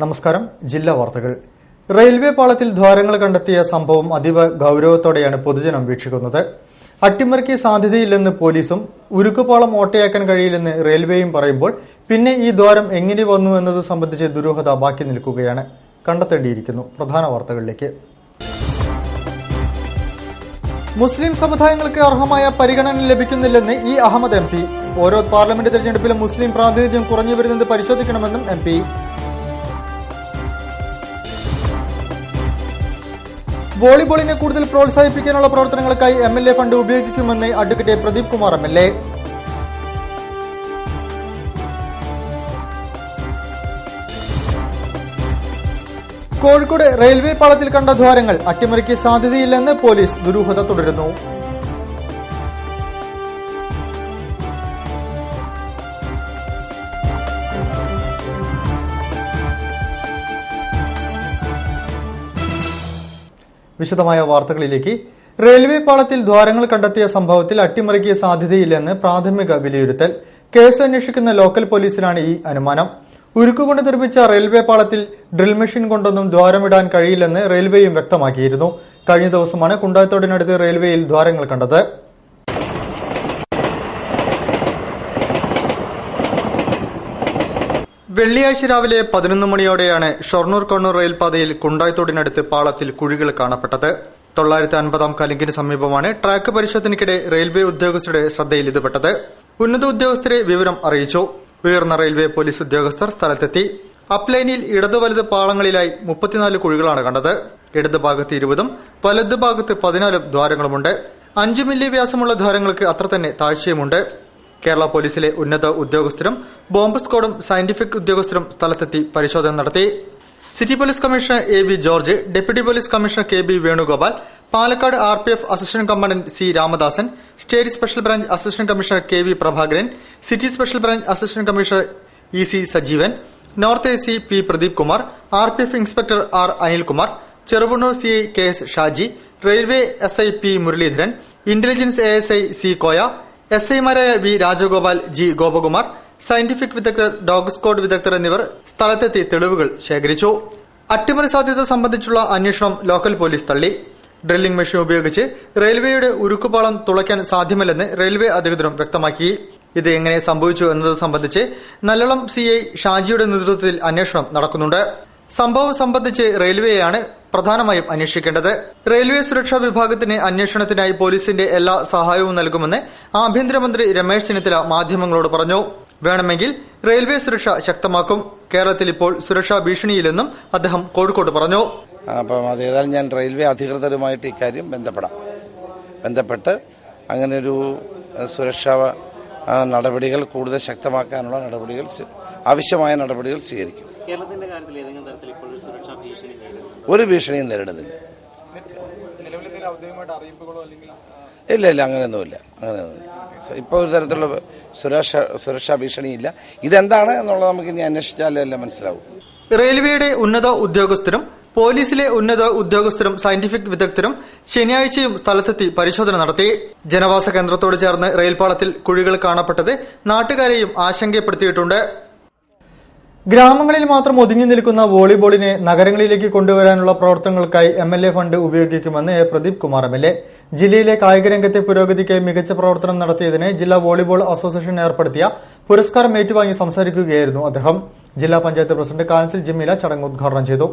നമസ്കാരം. ജില്ലാ വാർത്തകൾ. റെയിൽവേ പാളത്തിൽ ദ്വാരങ്ങൾ കണ്ടെത്തിയ സംഭവം അതീവ ഗൌരവത്തോടെയാണ് പൊതുജനം വീക്ഷിക്കുന്നത്. അട്ടിമറിക്ക് സാധ്യതയില്ലെന്ന് പോലീസും ഉരുക്കുപാളം ഓട്ടയാക്കാൻ കഴിയില്ലെന്ന് റെയിൽവേയും പറയുമ്പോൾ പിന്നെ ഈ ദ്വാരം എങ്ങനെ വന്നു എന്നത് സംബന്ധിച്ച് ദുരൂഹത ബാക്കി നിൽക്കുകയാണ്. കണ്ടെത്തേണ്ടിയിരിക്കുന്നു. പ്രധാന വാർത്തകളിലേക്ക്. മുസ്ലിം സമുദായങ്ങൾക്ക് അർഹമായ പരിഗണന ലഭിക്കുന്നില്ലെന്ന് ഇ അഹമ്മദ് എം പി. ഓരോ പാർലമെന്റ് തെരഞ്ഞെടുപ്പിലും മുസ്ലിം പ്രാതിനിധ്യം കുറഞ്ഞു വരുന്നത് പരിശോധിക്കണമെന്നും എം പി. വോളിബോളിനെ കൂടുതൽ പ്രോത്സാഹിപ്പിക്കാനുള്ള പ്രവർത്തനങ്ങൾക്കായി എംഎൽഎ ഫണ്ട് ഉപയോഗിക്കുമെന്ന് advocate Pradeep Kumar MLA. Kozhikode railway പാളത്തിൽ കണ്ട ദ്വാരങ്ങൾ അട്ടിമറിക്ക് സാധ്യതയില്ലെന്ന് പോലീസ്. ദുരൂഹത തുടരുന്നു. വിശദമായ വാർത്തകളിലേക്ക്. റെയിൽവേ പാളത്തിൽ ദ്വാരങ്ങൾ കണ്ടെത്തിയ സംഭവത്തിൽ അട്ടിമറിക്ക് സാധ്യതയില്ലെന്ന് പ്രാഥമിക വിലയിരുത്തൽ. കേസ് അന്വേഷിക്കുന്ന ലോക്കൽ പോലീസിനാണ് ഈ അനുമാനം. ഉരുക്കുകൊണ്ട് നിർമ്മിച്ച റെയിൽവേ പാളത്തിൽ ഡ്രിൽ മെഷീൻ കൊണ്ടൊന്നും ദ്വാരമിടാൻ കഴിയില്ലെന്ന് റെയിൽവേയും വ്യക്തമാക്കിയിരുന്നു. കഴിഞ്ഞ ദിവസമാണ് കുണ്ടായത്തോടിനടുത്ത് റെയിൽവേയിൽ ദ്വാരങ്ങൾ കണ്ടത്. വെള്ളിയാഴ്ച രാവിലെ 11 മണിയോടെയാണ് ഷൊർണൂർ കണ്ണൂർ റെയിൽപാതയിൽ കുണ്ടായത്തോടിനടുത്ത് പാളത്തിൽ കുഴികൾ കാണപ്പെട്ടത്. 950 കലിങ്കിന് സമീപമാണ് ട്രാക്ക് പരിശോധനയ്ക്കിടെ റെയിൽവേ ഉദ്യോഗസ്ഥരുടെ ശ്രദ്ധയിൽ ഇതുപെട്ടത്. ഉന്നത ഉദ്യോഗസ്ഥരെ വിവരം അറിയിച്ചു. ഉയർന്ന റെയിൽവേ പോലീസ് ഉദ്യോഗസ്ഥർ സ്ഥലത്തെത്തി. അപ്ലൈനിൽ ഇടതു വലത് പാളങ്ങളിലായി 34 കുഴികളാണ് കണ്ടത്. ഇടത് ഭാഗത്ത് 20ഉം വലത് ഭാഗത്ത് 14 ദ്വാരങ്ങളുമുണ്ട്. 5 മില്ലി വ്യാസമുള്ള ദ്വാരങ്ങൾക്ക് അത്ര തന്നെ താഴ്ചയുമുണ്ട്. കേരള പോലീസിലെ ഉന്നത ഉദ്യോഗസ്ഥരും ബോംബ് സ്ക്വാഡും സയന്റിഫിക് ഉദ്യോഗസ്ഥരും സ്ഥലത്തെത്തി പരിശോധന നടത്തി. City police commissioner A V George, deputy police commissioner K B Venugopal, Palakkad RPF assistant commandant C Ramadasan, state special branch assistant commissioner K V Prabhakaran, city special branch assistant commissioner E C Sajeevan, north A C P Pradeep Kumar, RPF inspector R Anilkumar, Cheruvannur CI K S Shaji, railway SI P Muraleedharan, intelligence ASI C Koya, SIമാരായ V Rajagopal, G Gopakumar, scientific വിദഗ്ധർ, dog squad വിദഗ്ധർ എന്നിവർ സ്ഥലത്തെത്തി തെളിവുകൾ ശേഖരിച്ചു. അട്ടിമറി സാധ്യത സംബന്ധിച്ചുള്ള അന്വേഷണം ലോക്കൽ പോലീസ് തള്ളി. ഡ്രില്ലിംഗ് മെഷീൻ ഉപയോഗിച്ച് റെയിൽവേയുടെ ഉരുക്കുപാളം തുളയ്ക്കാൻ സാധ്യമല്ലെന്ന് റെയിൽവേ അധികൃതരും വ്യക്തമാക്കി. ഇത് എങ്ങനെ സംഭവിച്ചു എന്നത് സംബന്ധിച്ച് നല്ലളം CI ഷാജിയുടെ നേതൃത്വത്തിൽ അന്വേഷണം നടക്കുന്നുണ്ട്. സംഭവം സംബന്ധിച്ച് റെയിൽവേയാണ് പ്രധാനമായും അന്വേഷിക്കേണ്ടത്. റെയിൽവേ സുരക്ഷാ വിഭാഗത്തിന് അന്വേഷണത്തിനായി പോലീസിന്റെ എല്ലാ സഹായവും നൽകുമെന്ന് ആഭ്യന്തരമന്ത്രി രമേശ് ചെന്നിത്തല മാധ്യമങ്ങളോട് പറഞ്ഞു. വേണമെങ്കിൽ റെയിൽവേ സുരക്ഷ ശക്തമാക്കും. കേരളത്തിൽ ഇപ്പോൾ സുരക്ഷാ ഭീഷണിയില്ലെന്നും അദ്ദേഹം കോഴിക്കോട് പറഞ്ഞു. അപ്പം അത് ഏതായാലും ഞാൻ റെയിൽവേ അധികൃതരുമായിട്ട് ഇക്കാര്യം ബന്ധപ്പെട്ട് അങ്ങനെ ഒരു സുരക്ഷാ നടപടികൾ കൂടുതൽ ശക്തമാക്കാനുള്ള ആവശ്യമായ നടപടികൾ സ്വീകരിക്കും. കേരളത്തിന്റെ കാര്യത്തിൽ ഏതെങ്കിലും തരത്തിൽ ഇപ്പോൾ സുരക്ഷാ ഭീഷണി ഒരു ഭീഷണിയും നേരിടുന്നില്ല. ഇല്ല അങ്ങനെയൊന്നുമില്ല. ഇപ്പോൾ ഒരു തരത്തിലുള്ള സുരക്ഷാ ഭീഷണിയില്ല. ഇതെന്താണ് എന്നുള്ളത് നമുക്ക് ഇനി അന്വേഷിച്ചാലേ മനസ്സിലാവും. റെയിൽവേയുടെ ഉന്നത ഉദ്യോഗസ്ഥരും പോലീസിലെ ഉന്നത ഉദ്യോഗസ്ഥരും സയന്റിഫിക് വിദഗ്ധരും ശനിയാഴ്ചയും സ്ഥലത്തെത്തി പരിശോധന നടത്തി. ജനവാസ കേന്ദ്രത്തോട് ചേർന്ന് റെയിൽപാളത്തിൽ കുഴികൾ കാണപ്പെട്ടത് നാട്ടുകാരെയും ആശങ്കപ്പെടുത്തിയിട്ടുണ്ട്. ഗ്രാമങ്ങളിൽ മാത്രം ഒതുങ്ങി നിൽക്കുന്ന വോളിബോളിനെ നഗരങ്ങളിലേക്ക് കൊണ്ടുവരാനുള്ള പ്രവർത്തനങ്ങൾക്കായി MLA ഫണ്ട് ഉപയോഗിക്കുമെന്ന് എ പ്രദീപ് കുമാർ MLA. ജില്ലയിലെ കായികരംഗത്തെ പുരോഗതിക്കായി മികച്ച പ്രവർത്തനം നടത്തിയതിന് ജില്ലാ വോളിബോൾ അസോസിയേഷൻ ഏർപ്പെടുത്തിയ പുരസ്കാരം ഏറ്റുവാങ്ങി സംസാരിക്കുകയായിരുന്നു അദ്ദേഹം. ജില്ലാ പഞ്ചായത്ത് പ്രസിഡന്റ് കാനത്തിൽ ജമീല ചടങ്ങ് ഉദ്ഘാടനം ചെയ്തു.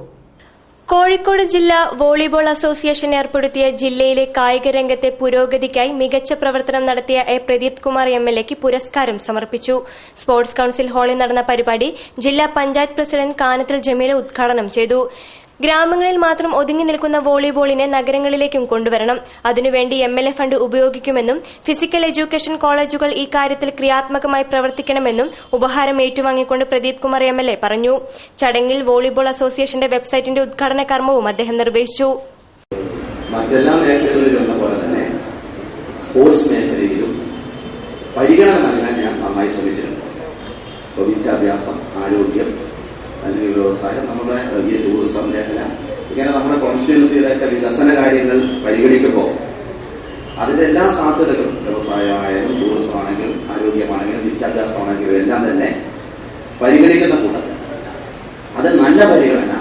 കോഴിക്കോട് ജില്ലാ വോളിബോൾ അസോസിയേഷൻ ഏർപ്പെടുത്തിയ ജില്ലയിലെ കായിക രംഗത്തെ പുരോഗതിക്കായി മികച്ച പ്രവർത്തനം നടത്തിയ എ പ്രദീപ് കുമാർ MLAക്ക് പുരസ്കാരം സമർപ്പിച്ചു. സ്പോർട്സ് കൌൺസിൽ ഹാളിൽ നടന്ന പരിപാടി ജില്ലാ പഞ്ചായത്ത് പ്രസിഡന്റ് കാനത്തിൽ ജമീല ഉദ്ഘാടനം ചെയ്തു. ഗ്രാമങ്ങളിൽ മാത്രം ഒതുങ്ങി നിൽക്കുന്ന വോളിബോളിനെ നഗരങ്ങളിലേക്കും കൊണ്ടുവരണം. അതിനുവേണ്ടി MLA ഫണ്ട് ഉപയോഗിക്കുമെന്നും ഫിസിക്കൽ എഡ്യൂക്കേഷൻ കോളേജുകൾ ഈ കാര്യത്തിൽ ക്രിയാത്മകമായി പ്രവർത്തിക്കണമെന്നും ഉപഹാരം ഏറ്റുവാങ്ങിക്കൊണ്ട് പ്രദീപ് കുമാർ MLA പറഞ്ഞു. ചടങ്ങിൽ വോളിബോൾ അസോസിയേഷന്റെ വെബ്സൈറ്റിന്റെ ഉദ്ഘാടന കർമ്മവും അദ്ദേഹം നിർവഹിച്ചു. മറ്റെല്ലാ മേഖലകളിലും എന്ന പോലെ തന്നെ സ്പോർട്സ് മേഖലയിലും പരിഗണന നൽകാൻ ഞാൻ നന്നായി ശ്രമിച്ചിട്ടുണ്ട്. വിദ്യാഭ്യാസം, ആരോഗ്യം, അല്ലെങ്കിൽ വ്യവസായം, നമ്മുടെ ഈ ടൂറിസം മേഖല, ഇങ്ങനെ നമ്മുടെ കോൺസ്റ്റിറ്റ്യുവൻസിയുടെ വികസന കാര്യങ്ങൾ പരിഗണിക്കുമ്പോൾ അതിന്റെ എല്ലാ സാധ്യതകളും, വ്യവസായമായാലും ടൂറിസമാണെങ്കിലും ആരോഗ്യമാണെങ്കിലും വിദ്യാഭ്യാസമാണെങ്കിലും എല്ലാം തന്നെ പരിഗണിക്കുന്ന കൂട്ടത്തിൽ അത് നല്ല പരിഗണന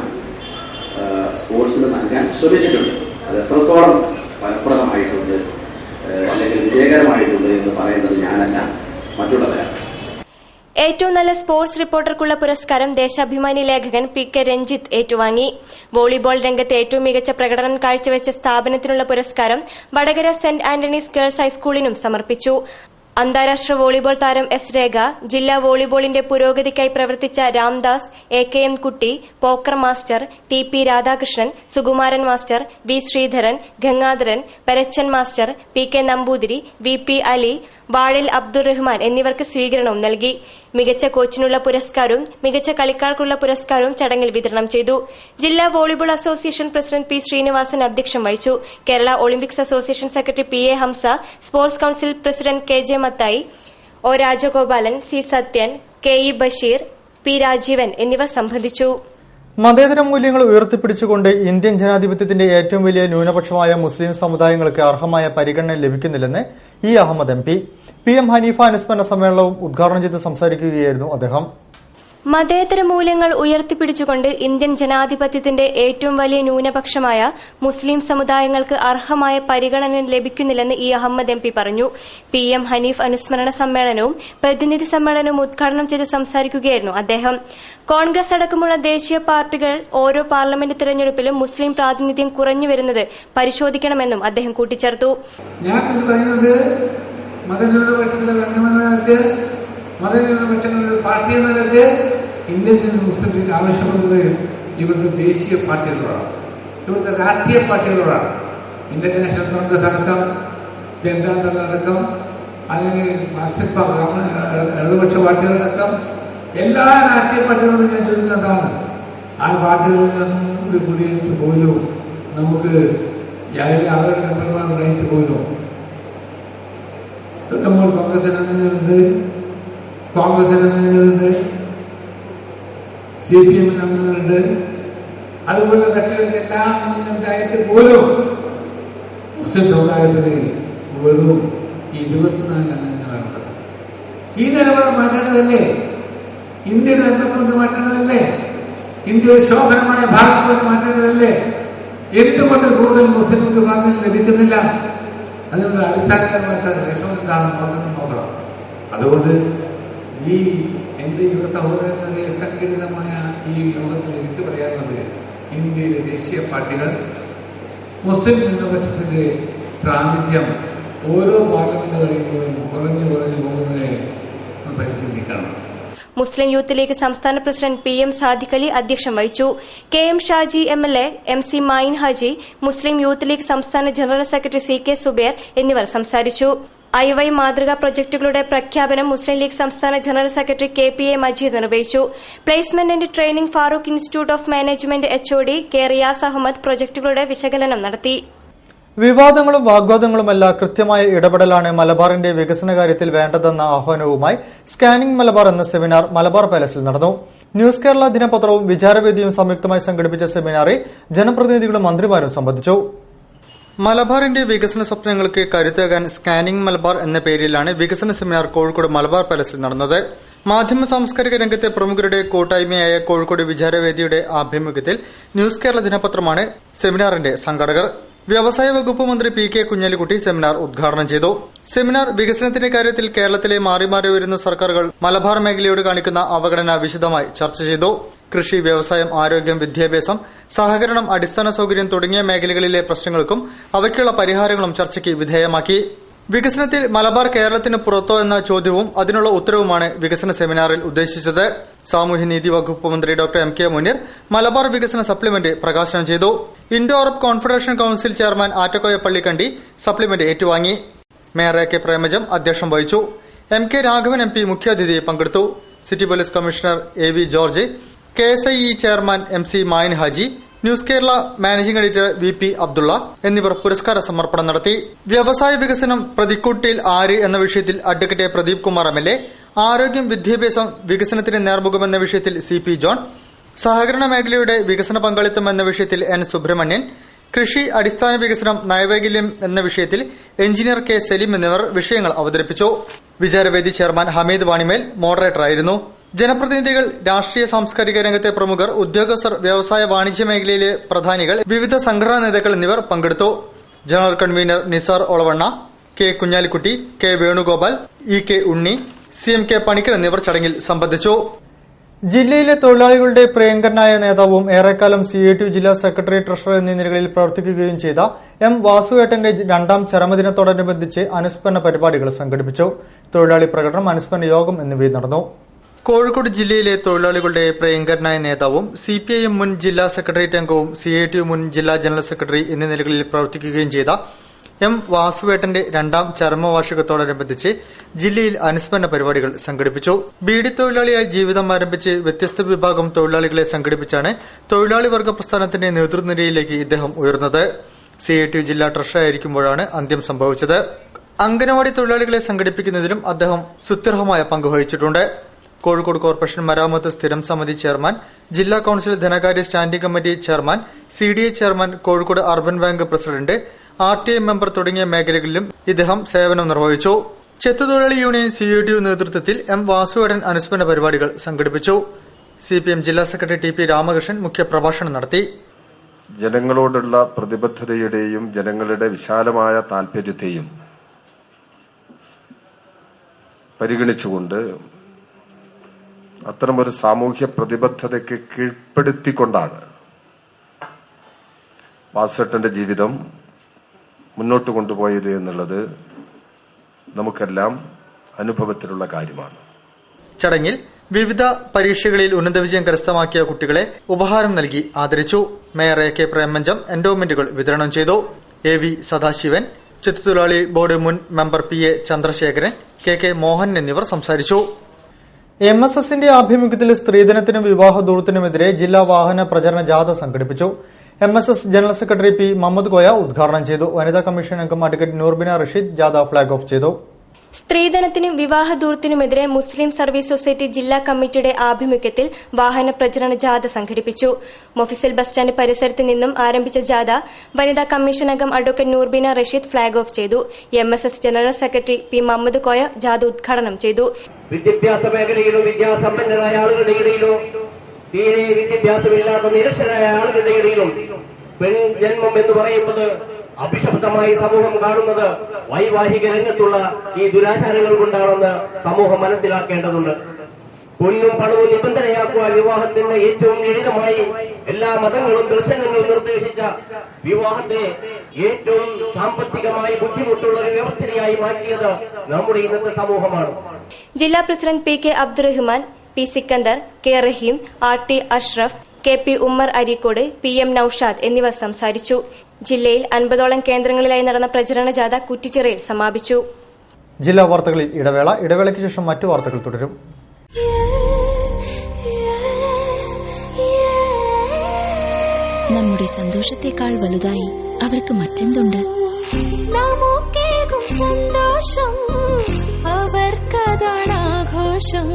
സ്പോർട്സിന് നൽകാൻ ശ്രമിച്ചിട്ടുണ്ട്. അത് എത്രത്തോളം ഫലപ്രദമായിട്ടുണ്ട് അല്ലെങ്കിൽ വിജയകരമായിട്ടുണ്ട് എന്ന് പറയുന്നത് ഞാനല്ല, മറ്റുള്ളവരാണ്. ഏറ്റവും നല്ല സ്പോർട്സ് റിപ്പോർട്ടർക്കുള്ള പുരസ്കാരം ദേശാഭിമാനി ലേഖകൻ PK രഞ്ജിത്ത് ഏറ്റുവാങ്ങി. വോളിബോൾ രംഗത്ത് ഏറ്റവും മികച്ച പ്രകടനം കാഴ്ചവെച്ച സ്ഥാപനത്തിനുള്ള പുരസ്കാരം വടകര സെന്റ് ആന്റണീസ് ഗേൾസ് ഹൈസ്കൂളിനും സമർപ്പിച്ചു. അന്താരാഷ്ട്ര വോളിബോൾ താരം S. രേഖ, ജില്ലാ വോളിബോളിന്റെ പുരോഗതിക്കായി പ്രവർത്തിച്ച Ramdas, AKM Kutty, Pokkar master, TP Radhakrishnan, Sukumaran master, V. Sreedharan, Gangadharan, Parachan master, PK Namboothiri, VP Ali, Vazhil Abdurahman എന്നിവർക്ക് സ്വീകരണവും നൽകി. മികച്ച കോച്ചിനുള്ള പുരസ്കാരവും മികച്ച കളിക്കാർക്കുള്ള പുരസ്കാരവും ചടങ്ങിൽ വിതരണം ചെയ്തു. ജില്ലാ volleyball association president P. Sreenivasan അധ്യക്ഷം വഹിച്ചു. Kerala Olympics association secretary PA Hamza, sports council president KJ Mathai, O. Rajagopalan, C. Sathyan, KE Basheer, P. Rajeevan എന്നിവർ സംബന്ധിച്ചു. മതേതര മൂല്യങ്ങൾ ഉയർത്തിപ്പിടിച്ചുകൊണ്ട് ഇന്ത്യൻ ജനാധിപത്യത്തിന്റെ ഏറ്റവും വലിയ ന്യൂനപക്ഷമായ മുസ്ലിം സമുദായങ്ങൾക്ക് അർഹമായ പരിഗണന ലഭിക്കുന്നില്ലെന്ന് E. Ahmed MP. PM Haneefa അനുസ്മരണ സമ്മേളനവും ഉദ്ഘാടനം ചെയ്ത് സംസാരിക്കുകയായിരുന്നു അദ്ദേഹം. മതേതര മൂല്യങ്ങൾ ഉയർത്തിപ്പിടിച്ചുകൊണ്ട് ഇന്ത്യൻ ജനാധിപത്യത്തിന്റെ ഏറ്റവും വലിയ ന്യൂനപക്ഷമായ മുസ്ലിം സമുദായങ്ങൾക്ക് അർഹമായ പരിഗണന ലഭിക്കുന്നില്ലെന്ന് E. അഹമ്മദ് MP പറഞ്ഞു. PM ഹനീഫ് അനുസ്മരണ സമ്മേളനവും പ്രതിനിധി സമ്മേളനവും ഉദ്ഘാടനം ചെയ്ത് സംസാരിക്കുകയായിരുന്നു അദ്ദേഹം. കോൺഗ്രസ് അടക്കമുള്ള ദേശീയ പാർട്ടികൾ ഓരോ പാർലമെന്റ് തെരഞ്ഞെടുപ്പിലും മുസ്ലിം പ്രാതിനിധ്യം കുറഞ്ഞുവരുന്നത് പരിശോധിക്കണമെന്നും അദ്ദേഹം കൂട്ടിച്ചേർത്തു. മതന്യൂനപക്ഷങ്ങളുടെ പാർട്ടി എന്ന നിലയ്ക്ക് ഇന്ത്യൻ മുസ്ലിം ലീഗ് ആവശ്യപ്പെടുന്നത് ഇവിടുത്തെ ദേശീയ പാർട്ടികളോടാണ്, ഇവിടുത്തെ രാഷ്ട്രീയ പാർട്ടികളോടാണ്. ഇന്ത്യൻ നാഷണൽ കോൺഗ്രസ് അടക്കം, ജനതാദൾ അടക്കം, അല്ലെങ്കിൽ മാർക്സിസ്റ്റ് ഇടതുപക്ഷ പാർട്ടികളടക്കം എല്ലാ രാഷ്ട്രീയ പാർട്ടികളോടും ഞാൻ ചോദിക്കുന്നതാണ്, ആ പാർട്ടികളിൽ നിന്ന് കുടിയേറ്റ് പോലും നമുക്ക് അവരുടെ മെമ്പർമാർ റൈറ്റ് പോലും തൃണമൂൽ കോൺഗ്രസിന് അംഗങ്ങളുണ്ട്, കോൺഗ്രസിന് അംഗങ്ങളുണ്ട്, CPM അംഗങ്ങളുണ്ട്, അതുപോലെ കക്ഷികൾക്ക് എല്ലാം അംഗങ്ങളുണ്ടായിട്ട് പോലും മുസ്ലിം സമുദായത്തിന് വെറും 24 അംഗങ്ങളാണ്. ഈ നിലപാട് മാറ്റേണ്ടതല്ലേ? ഇന്ത്യയുടെ എന്തൊക്കെ മാറ്റേണ്ടതല്ലേ? ഇന്ത്യയുടെ ശോഭനമായ ഭാഗം കൊണ്ട് മാറ്റേണ്ടതല്ലേ? എന്തുകൊണ്ട് കൂടുതൽ മുസ്ലിംകൾക്ക് പ്രാധാന്യം ലഭിക്കുന്നില്ല? അതിനുള്ള അടിസ്ഥാനപരമായ വിഷമം എന്താണെന്ന് നോക്കണം. അതുകൊണ്ട് ഈ എന്റെ യുവ സഹോദരങ്ങളുടെ സംഘടിതമായ ഈ യോഗത്തിൽ എനിക്ക് പറയാനുള്ളത്, ഇന്ത്യയിലെ ദേശീയ പാർട്ടികൾ മുസ്ലിം ന്യൂനപക്ഷത്തിന്റെ പ്രാതിനിധ്യം ഓരോ പാർലമെന്റ് കഴിയുമ്പോഴും കുറഞ്ഞു പോകുന്നതിനെ പരിശോധിക്കണം. മുസ്ലിം യൂത്ത് ലീഗ് സംസ്ഥാന പ്രസിഡന്റ് PM സാദിഖ് അലി അധ്യക്ഷം വഹിച്ചു. KM Shaji MLA, MC Mayin Haji, Muslim Youth League സംസ്ഥാന ജനറൽ സെക്രട്ടറി CK സുബേർ എന്നിവർ സംസാരിച്ചു. IY മാതൃകാ പ്രൊജക്ടുകളുടെ പ്രഖ്യാപനം മുസ്ലിം ലീഗ് സംസ്ഥാന ജനറൽ സെക്രട്ടറി KPA മജീദ് നിർവഹിച്ചു. Placement and training Farook institute of management HOD K. Riyas Ahmed പ്രൊജക്ടുകളുടെ വിശകലനം നടത്തി. വിവാദങ്ങളും വാഗ്വാദങ്ങളുമല്ല, കൃത്യമായ ഇടപെടലാണ് മലബാറിന്റെ വികസന കാര്യത്തിൽ വേണ്ടതെന്ന ആഹ്വാനവുമായി സ്കാനിംഗ് മലബാർ എന്ന സെമിനാർ മലബാർ പാലസിൽ നടന്നു. ന്യൂസ് കേരള ദിനപത്രവും വിചാരവേദിയും സംയുക്തമായി സംഘടിപ്പിച്ച സെമിനാറിൽ ജനപ്രതിനിധികളും മന്ത്രിമാരും സംബന്ധിച്ചു. മലബാറിന്റെ വികസന സ്വപ്നങ്ങൾക്ക് കരുത്തേകാൻ സ്കാനിംഗ് മലബാർ എന്ന പേരിലാണ് വികസന സെമിനാർ കോഴിക്കോട് മലബാർ പാലസിൽ നടന്നത്. മാധ്യമ സാംസ്കാരിക രംഗത്തെ പ്രമുഖരുടെ കൂട്ടായ്മയായ കോഴിക്കോട് വിചാരവേദിയുടെ ആഭിമുഖ്യത്തിൽ ന്യൂസ് കേരള ദിനപത്രമാണ് സെമിനാറിന്റെ സംഘാടകർ. വ്യവസായ വകുപ്പ് മന്ത്രി PK കുഞ്ഞാലിക്കുട്ടി സെമിനാർ ഉദ്ഘാടനം ചെയ്തു. സെമിനാർ വികസനത്തിന്റെ കാര്യത്തിൽ കേരളത്തിലെ മാറി മാറി വരുന്ന സർക്കാരുകൾ മലബാർ മേഖലയോട് കാണിക്കുന്ന അവഗണന വിശദമായി ചർച്ച ചെയ്തു. കൃഷി, വ്യവസായം, ആരോഗ്യം, വിദ്യാഭ്യാസം, സഹകരണം, അടിസ്ഥാന സൌകര്യം തുടങ്ങിയ മേഖലകളിലെ പ്രശ്നങ്ങൾക്കും അവയ്ക്കുള്ള പരിഹാരങ്ങളും ചർച്ചയ്ക്ക് വിധേയമാക്കി. വികസനത്തിൽ മലബാർ കേരളത്തിന് പുറത്തോ എന്ന ചോദ്യവും അതിനുള്ള ഉത്തരവുമാണ് വികസന സെമിനാറിൽ ഉദ്ദേശിച്ചത്. സാമൂഹ്യനീതി വകുപ്പ് മന്ത്രി doctor M K Muneer Malabar വികസന സപ്ലിമെന്റ് പ്രകാശനം ചെയ്തു. Indo Arab confederation council chairman Attakoya Pallikandi supplement ഏറ്റുവാങ്ങി. മേയർ എ കെ പ്രേമജം അധ്യക്ഷം വഹിച്ചു. എം കെ രാഘവൻ MP മുഖ്യാതിഥിയായി പങ്കെടുത്തു. City police commissioner AV George, KSIE chairman MC Mayan Haji, news Kerala managing editor VP Abdulla എന്നിവർ പുരസ്കാര സമർപ്പണം നടത്തി. വ്യവസായ വികസനം പ്രതിക്കൂട്ടിൽ ആര് എന്ന വിഷയത്തിൽ അഡ്വക്കേറ്റ് പ്രദീപ് കുമാർ MLA, ആരോഗ്യം വിദ്യാഭ്യാസം വികസനത്തിന് നേർമുഖമെന്ന വിഷയത്തിൽ CP ജോൺ, സഹകരണ മേഖലയുടെ വികസന പങ്കാളിത്തം എന്ന വിഷയത്തിൽ N സുബ്രഹ്മണ്യൻ, കൃഷി അടിസ്ഥാന വികസനം നയവൈകല്യം എന്ന വിഷയത്തിൽ എഞ്ചിനീയർ K സലീം എന്നിവർ വിഷയങ്ങൾ അവതരിപ്പിച്ചു. വിചാരവേദി ചെയർമാൻ ഹമീദ് വാണിമേൽ മോഡറേറ്ററായിരുന്നു. ജനപ്രതിനിധികൾ, രാഷ്ട്രീയ സാംസ്കാരിക രംഗത്തെ പ്രമുഖർ, ഉദ്യോഗസ്ഥർ, വ്യവസായ വാണിജ്യ മേഖലയിലെ പ്രധാനികൾ, വിവിധ സംഘടനാ നേതാക്കൾ എന്നിവർ പങ്കെടുത്തു. General convener Nisar Olavanna, K Kunhalikutty, K Venugopal, EK ഉണ്ണി, CMK പണിക്കർ എന്നിവർ ചടങ്ങിൽ സംബന്ധിച്ചു. ജില്ലയിലെ തൊഴിലാളികളുടെ പ്രിയങ്കരനായ നേതാവും ഏറെക്കാലം CITU ജില്ലാ സെക്രട്ടറി, ട്രഷറർ എന്നീ നിലകളിൽ പ്രവർത്തിക്കുകയും ചെയ്ത M വാസുവേട്ടന്റെ 2ാം ചരമദിനത്തോടനുബന്ധിച്ച് അനുസ്മരണ പരിപാടികൾ സംഘടിപ്പിച്ചു. തൊഴിലാളി പ്രകടനം, അനുസ്മരണ യോഗം എന്നിവയും നടന്നു. കോഴിക്കോട് ജില്ലയിലെ തൊഴിലാളികളുടെ പ്രിയങ്കരനായ നേതാവും CPIM മുൻ ജില്ലാ സെക്രട്ടേറിയറ്റ് അംഗവും CITU മുൻ ജില്ലാ ജനറൽ സെക്രട്ടറി എന്നീ നിലകളിൽ പ്രവർത്തിക്കുകയും ചെയ്ത M വാസുവേട്ടന്റെ 2ാം ചരമവാർഷികത്തോടനുബന്ധിച്ച് ജില്ലയിൽ അനുസ്മരണ പരിപാടികൾ സംഘടിപ്പിച്ചു. ബീഡി തൊഴിലാളിയായി ജീവിതം ആരംഭിച്ച് വ്യത്യസ്ത വിഭാഗം തൊഴിലാളികളെ സംഘടിപ്പിച്ചാണ് തൊഴിലാളി വർഗ പ്രസ്ഥാനത്തിന്റെ നേതൃനിരയിലേക്ക് ഇദ്ദേഹം ഉയർന്നത്. CITU ജില്ലാ ട്രഷററായിരിക്കുമ്പോഴാണ് അന്ത്യം സംഭവിച്ചത്. അംഗനവാടി തൊഴിലാളികളെ സംഘടിപ്പിക്കുന്നതിലും അദ്ദേഹം സുത്യർഹമായ പങ്കുവഹിച്ചിട്ടുണ്ട്. കോഴിക്കോട് കോർപ്പറേഷൻ മരാമത്ത് സ്ഥിരം സമിതി ചെയർമാൻ, ജില്ലാ കൌൺസിൽ ധനകാര്യ standing committee chairman, CDA chairman, Kozhikode urban bank president, RTI member തുടങ്ങിയ മേഖലകളിലും ഇദ്ദേഹം സേവനം നിർവഹിച്ചു. ചെത്തുതൊഴിലാളി യൂണിയൻ CITU നേതൃത്വത്തിൽ M വാസുവേടൻ അനുസ്മരണ പരിപാടികൾ സംഘടിപ്പിച്ചു. CPM ജില്ലാ സെക്രട്ടറി TP രാമകൃഷ്ണൻ മുഖ്യപ്രഭാഷണം നടത്തി. ജനങ്ങളോടുള്ള പ്രതിബദ്ധതയുടെയും ജനങ്ങളുടെ വിശാലമായ താൽപര്യത്തെയും പരിഗണിച്ചുകൊണ്ട് അത്തരമൊരു സാമൂഹ്യ പ്രതിബദ്ധതയ്ക്ക് കീഴ്പ്പെടുത്തിക്കൊണ്ടാണ് വാസുവേട്ടന്റെ ജീവിതം മുന്നോട്ട് കൊണ്ടുപോയത് എന്നുള്ളത് നമുക്കെല്ലാം അനുഭവത്തിലുള്ള കാര്യമാണ്. ചടങ്ങിൽ വിവിധ പരീക്ഷകളിൽ ഉന്നത വിജയം കരസ്ഥമാക്കിയ കുട്ടികളെ ഉപഹാരം നൽകി ആദരിച്ചു. മേയർ A K പ്രേമജം എൻഡോമെന്റുകൾ വിതരണം ചെയ്തു. AV സദാശിവൻ, ചെത്തുതൊഴിലാളി ബോർഡ് മുൻ member PA Chandrasekharan, KK Mohan എന്നിവർ സംസാരിച്ചു. MSSന്റെ ആഭിമുഖ്യത്തിൽ സ്ത്രീധനത്തിനും വിവാഹ ദൂരത്തിനുമെതിരെ ജില്ലാ വാഹന പ്രചരണ ജാഥ സംഘടിപ്പിച്ചു. MSS general secretary P Muhammad Koya ഉദ്ഘാടനം ചെയ്തു. വനിതാ കമ്മീഷൻ അംഗം അഡ്വക്കേറ്റ് നൂർബിന റഷീദ് ജാഥ ഫ്ളാഗ് ഓഫ് ചെയ്തു. സ്ത്രീധനത്തിനും വിവാഹ ദൂരത്തിനുമെതിരെ മുസ്ലിം സർവീസ് സൊസൈറ്റി ജില്ലാ കമ്മിറ്റിയുടെ ആഭിമുഖ്യത്തിൽ വാഹന പ്രചരണ ജാഥ സംഘടിപ്പിച്ചു. മൊഫിസൽ ബസ് സ്റ്റാൻഡ് പരിസരത്ത് നിന്നും ആരംഭിച്ച ജാഥ വനിതാ കമ്മീഷൻ അംഗം advocate Noorbina Rasheed flag off ചെയ്തു. MSS general secretary P Muhammad Koya ജാഥ ഉദ്ഘാടനം ചെയ്തു. വിദ്യാഭ്യാസ മേഖലയിലോ വിദ്യാസമ്പന്നരായ ആളുകളുടെ ഇടയിലോ തീരെ വിദ്യാഭ്യാസമില്ലാത്ത നിരക്ഷരായ ആളുകളുടെ ഇടയിലും പെൺജന്മം എന്ന് പറയുന്നത് അഭിശബ്ദമായി സമൂഹം കാണുന്നത് വൈവാഹിക രംഗത്തുള്ള ഈ ദുരാചാരങ്ങൾ കൊണ്ടാണെന്ന് സമൂഹം മനസ്സിലാക്കേണ്ടതുണ്ട്. പൊന്നും പണവും നിബന്ധനയാക്കുവാൻ വിവാഹത്തിന്റെ ഏറ്റവും ലളിതമായി എല്ലാ മതങ്ങളും ദർശനങ്ങളും നിർദ്ദേശിച്ച വിവാഹത്തെ ഏറ്റവും സാമ്പത്തികമായി ബുദ്ധിമുട്ടുള്ള ഒരു വ്യവസ്ഥയായി മാറ്റിയത് നമ്മുടെ ഇന്നത്തെ സമൂഹമാണ്. ജില്ലാ president PK Abdurahman, P Sikandar, K Raheem, RT Ashraf, KP Ummer Areekode, PM Noushad എന്നിവർ സംസാരിച്ചു. ജില്ലയിൽ 50ഓളം കേന്ദ്രങ്ങളിലായി നടന്ന പ്രചരണ ജാഥ കുറ്റിച്ചിറയിൽ സമാപിച്ചു. ജില്ലാ വാർത്തകളിൽ ഇടവേളയ്ക്ക് ശേഷം മറ്റു വാർത്തകൾ തുടരും. നമ്മുടെ സന്തോഷത്തെക്കാൾ വലുതായി അവർക്ക് മറ്റെന്തുണ്ട്? നമുക്കേകും സന്തോഷം അവർക്കതാണ് ആഘോഷം.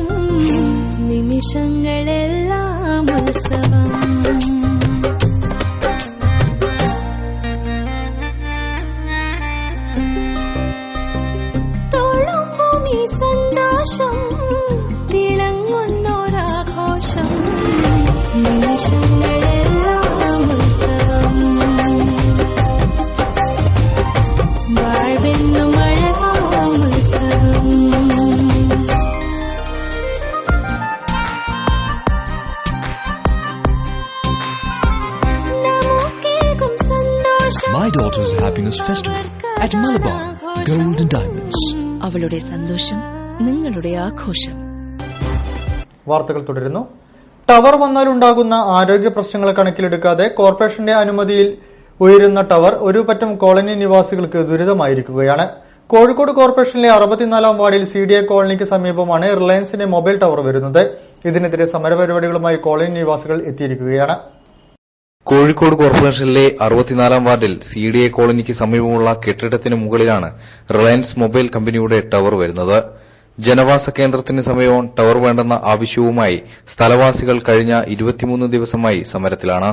നിമിഷങ്ങളെല്ലാം ഉത്സവം. തോളുമ്പും ഈ സന്തോഷം തിളങ്ങുന്നൊരാഘോഷം. നിമിഷങ്ങളെല്ലാം ഉത്സവം. വാഴ്വെന്നും അഴകാം ഉത്സവം. My daughter's happiness festival at Malabar Gold and Diamond. അവളുടെ സന്തോഷം നിങ്ങളുടെ ആഘോഷം. വാർത്തകൾ തുടരുന്നു. ടവർ വന്നാലുണ്ടാകുന്ന ആരോഗ്യ പ്രശ്നങ്ങൾ കണക്കിലെടുക്കാതെ കോർപ്പറേഷന്റെ അനുമതിയിൽ ഉയരുന്ന ടവർ ഒരു പറ്റം കോളനി നിവാസികൾക്ക് ദുരിതമായിരിക്കുകയാണ്. കോഴിക്കോട് കോർപ്പറേഷനിലെ 64-ാം വാർഡിൽ CDA കോളനിക്ക് സമീപമാണ് റിലയൻസിന്റെ മൊബൈൽ ടവർ വരുന്നത്. ഇതിനെതിരെ സമരപരിപാടികളുമായി കോളനി നിവാസികൾ എത്തിയിരിക്കുകയാണ്. കോഴിക്കോട് കോർപ്പറേഷനിലെ 64-ാം വാർഡിൽ CDA കോളനിക്ക് സമീപമുള്ള കെട്ടിടത്തിന് മുകളിലാണ് റിലയൻസ് മൊബൈൽ കമ്പനിയുടെ ടവർ വരുന്നത്. ജനവാസ കേന്ദ്രത്തിന് സമീപം ടവർ വേണ്ടെന്ന ആവശ്യവുമായി സ്ഥലവാസികൾ കഴിഞ്ഞ 23 ദിവസമായി സമരത്തിലാണ്.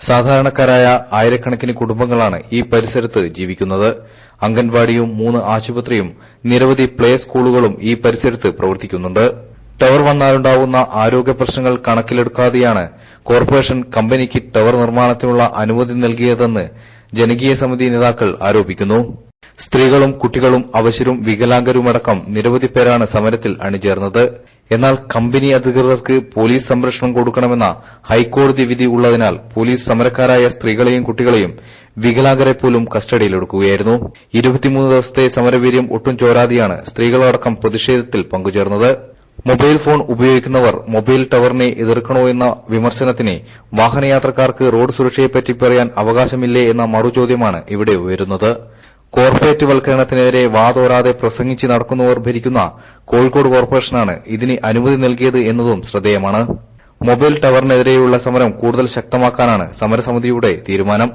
സാധാരണക്കാരായ ആയിരക്കണക്കിന് കുടുംബങ്ങളാണ് ഈ പരിസരത്ത് ജീവിക്കുന്നത്. അംഗൻവാടിയും 3 ആശുപത്രിയും നിരവധി പ്ലേ സ്കൂളുകളും ഈ പരിസരത്ത് പ്രവർത്തിക്കുന്നുണ്ട്. ടവർ വന്നാലുണ്ടാവുന്ന ആരോഗ്യ പ്രശ്നങ്ങൾ കണക്കിലെടുക്കാതെയാണ് കോർപ്പറേഷൻ കമ്പനിക്ക് ടവർ നിർമ്മാണത്തിനുള്ള അനുമതി നൽകിയതെന്ന് ജനകീയ സമിതി നേതാക്കൾ ആരോപിക്കുന്നു. സ്ത്രീകളും കുട്ടികളും അവശരും വികലാംഗരുമടക്കം നിരവധി പേരാണ് സമരത്തിൽ അണിചേർന്നത്. എന്നാൽ കമ്പനി അധികൃതർക്ക് പോലീസ് സംരക്ഷണം കൊടുക്കണമെന്ന ഹൈക്കോടതി വിധി ഉള്ളതിനാൽ പോലീസ് സമരക്കാരായ സ്ത്രീകളെയും കുട്ടികളെയും വികലാംഗരെ പോലും കസ്റ്റഡിയിലെടുക്കുകയായിരുന്നു. 23 ദിവസത്തെ സമരവീര്യം ഒട്ടും ചോരാതെയാണ് സ്ത്രീകളടക്കം പ്രതിഷേധത്തിൽ പങ്കുചേർന്നത്. മൊബൈൽ ഫോൺ ഉപയോഗിക്കുന്നവർ മൊബൈൽ ടവറിനെ എതിർക്കണോ എന്ന വിമർശനത്തിന് വാഹനയാത്രക്കാർക്ക് റോഡ് സുരക്ഷയെപ്പറ്റി പറയാൻ അവകാശമില്ലേ എന്ന മറുചോദ്യമാണ് ഇവിടെ ഉയരുന്നത്. കോർപ്പറേറ്റ് വൽക്കരണത്തിനെതിരെ വാതോരാതെ പ്രസംഗിച്ച് നടക്കുന്നവർ ഭരിക്കുന്ന കോഴിക്കോട് കോർപ്പറേഷനാണ് ഇതിന് അനുമതി നൽകിയത് എന്നതും ശ്രദ്ധേയമാണ്. മൊബൈൽ ടവറിനെതിരെയുള്ള സമരം കൂടുതൽ ശക്തമാക്കാനാണ് സമരസമിതിയുടെ തീരുമാനം.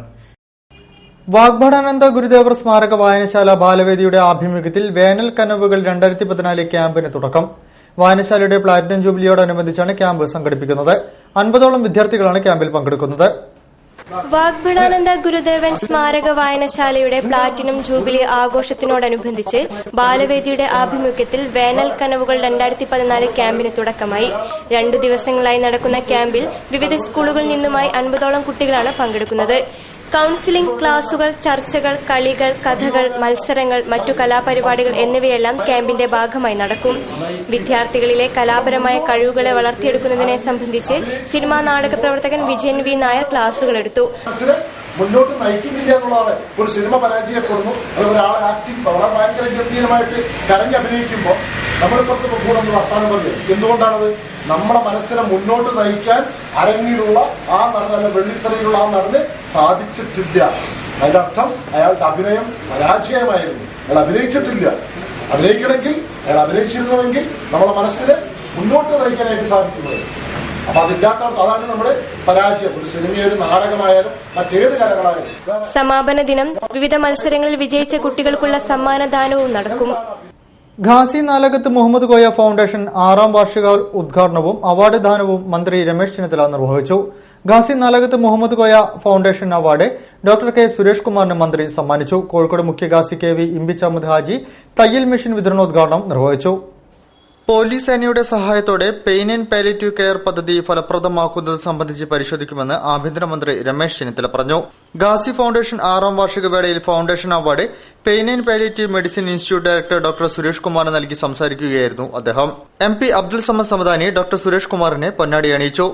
വാഗ്ഭടാനന്ദ ഗുരുദേവർ സ്മാരക വായനശാല ബാലവേദിയുടെ ആഭിമുഖ്യത്തിൽ വേനൽ കനവുകൾ 2014 ക്യാമ്പിന് തുടക്കം. വായനശാലയുടെ പ്ലാറ്റിനം ജൂബിലിയോടനുബന്ധിച്ചാണ് ക്യാമ്പ് സംഘടിപ്പിക്കുന്നത്. 50ഓളം വിദ്യാർത്ഥികളാണ് ക്യാമ്പിൽ പങ്കെടുക്കുന്നത്. വാഗ്ഭടാനന്ദ ഗുരുദേവൻ സ്മാരക വായനശാലയുടെ പ്ലാറ്റിനം ജൂബിലി ആഘോഷത്തിനോടനുബന്ധിച്ച് ബാലവേദിയുടെ ആഭിമുഖ്യത്തിൽ വേനൽ കനവുകൾ 2014 ക്യാമ്പിന് തുടക്കമായി. 2 ദിവസങ്ങളായി നടക്കുന്ന ക്യാമ്പിൽ വിവിധ സ്കൂളുകളിൽ നിന്നുമായി 50ഓളം കുട്ടികളാണ് പങ്കെടുക്കുന്നത്. കൌൺസിലിംഗ് ക്ലാസുകൾ, ചർച്ചകൾ, കളികൾ, കഥകൾ, മത്സരങ്ങൾ, മറ്റു കലാപരിപാടികൾ എന്നിവയെല്ലാം ക്യാമ്പിന്റെ ഭാഗമായി നടക്കും. വിദ്യാർത്ഥികളിലെ കലാപരമായ കഴിവുകളെ വളർത്തിയെടുക്കുന്നതിനെ സംബന്ധിച്ച് സിനിമാ നാടക പ്രവർത്തകൻ വിജയൻ വി നായർ ക്ലാസുകളെടുത്തു. മുന്നോട്ട് നയിക്കുന്നില്ല എന്നുള്ളതാണ്. ഒരു സിനിമ പരാജയപ്പെടുന്നു, അല്ലെങ്കിൽ ഒരാളെ ആക്ടിങ് വളരെ ഭയങ്കര ഗംഭീരമായിട്ട് കരഞ്ഞഭിനയിക്കുമ്പോൾ നമ്മളിപ്പുറത്ത് കൂടെ ഒന്ന് വർത്താനം പറയും. എന്തുകൊണ്ടാണത്? നമ്മളെ മനസ്സിനെ മുന്നോട്ട് നയിക്കാൻ അരങ്ങിലുള്ള ആ നടന, വെള്ളിത്തറയിലുള്ള ആ നടന് സാധിച്ചിട്ടില്ല. അതിന്റെ അർത്ഥം അയാളുടെ അഭിനയം പരാജയമായിരുന്നു. അയാൾ അഭിനയിച്ചിട്ടില്ല. അഭിനയിക്കണമെങ്കിൽ അയാൾ അഭിനയിച്ചിരുന്നുവെങ്കിൽ നമ്മളെ മനസ്സിനെ മുന്നോട്ട് നയിക്കാനായിട്ട് സാധിക്കുന്നത്. അപ്പൊ അതില്ലാത്തടത്ത് അതാണ് നമ്മുടെ പരാജയം. ഒരു സിനിമയോ ഒരു നാടകമായാലും മറ്റേത് കലകളായാലും. സമാപന ദിനം വിവിധ മത്സരങ്ങളിൽ വിജയിച്ച കുട്ടികൾക്കുള്ള സമ്മാനദാനവും നടക്കും. ഘാസി നാലകത്ത് മുഹമ്മദ് കോയ ഫൌണ്ടേഷൻ 6ാം വാർഷിക ഉദ്ഘാടനവും അവാർഡ് ദാനവും മന്ത്രി രമേശ് ചെന്നിത്തല നിർവഹിച്ചു. Ghazi Nalakath Muhammed Koya foundation award doctor K Suresh കുമാറിന് മന്ത്രി സമ്മാനിച്ചു. കോഴിക്കോട് മുഖ്യ ഘാസി KV ഇംബിച്ച് അഹമ്മദ് ഹാജി തയ്യൽ മെഷീൻ വിതരണോദ്ഘാടനം നിർവഹിച്ചു. പോലീസ് സേനയുടെ സഹായത്തോടെ പെയിൻ ആൻഡ് പാലിയേറ്റീവ് കെയർ പദ്ധതി ഫലപ്രദമാക്കുന്നത് സംബന്ധിച്ച് പരിശോധിക്കുമെന്ന് ആഭ്യന്തരമന്ത്രി രമേശ് ചെന്നിത്തല പറഞ്ഞു. ഘാസി ഫൌണ്ടേഷൻ 6ാം വാർഷിക വേളയിൽ foundation award pain and palliative medicine institute director doctor Suresh കുമാറിന് നൽകി സംസാരിക്കുകയായിരുന്നു അദ്ദേഹം. MP അബ്ദുൾ സമദ് സമദാനി ഡോക്ടർ സുരേഷ് കുമാറിനെ പൊന്നാടി അണിയിച്ചു.